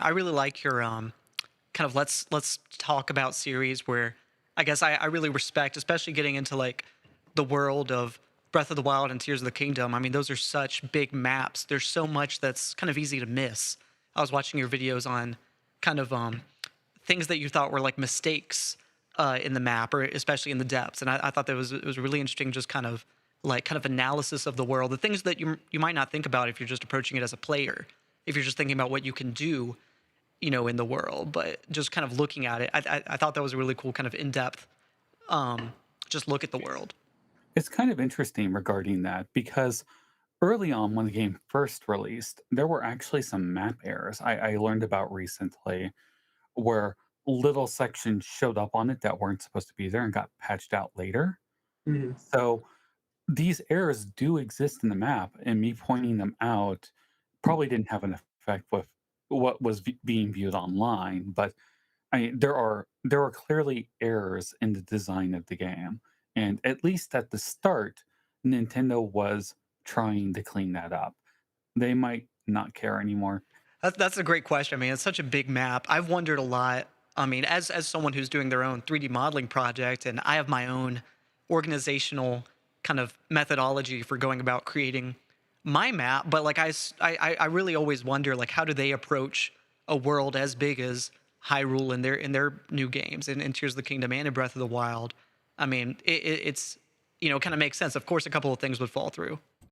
I really like your kind of let's talk about series where I guess I really respect, especially getting into like the world of Breath of the Wild and Tears of the Kingdom. I mean, those are such big maps. There's so much that's kind of easy to miss. I was watching your videos on kind of things that you thought were like mistakes in the map, or especially in the depths. And I thought that was it was really interesting, just kind of analysis of the world, the things that you might not think about if you're just approaching it as a player, if you're just thinking about what you can do, in the world, but just kind of looking at it. I thought that was a really cool kind of in depth, just look at the world. It's kind of interesting regarding that because early on when the game first released, there were actually some map errors I learned about recently where little sections showed up on it that weren't supposed to be there and got patched out later. Mhm. So these errors do exist in the map, and me pointing them out probably didn't have an effect with what was being viewed online. But there are clearly errors in the design of the game, and at least at the start, Nintendo was trying to clean that up. They might not care anymore. That's a great question. I mean, it's such a big map. I've wondered a lot. I mean, as someone who's doing their own 3D modeling project, and I have my own organizational kind of methodology for going about creating my map. But like I really always wonder, like, how do they approach a world as big as Hyrule in their new games, in Tears of the Kingdom and in Breath of the Wild? I mean, it's kind of makes sense. Of course, a couple of things would fall through.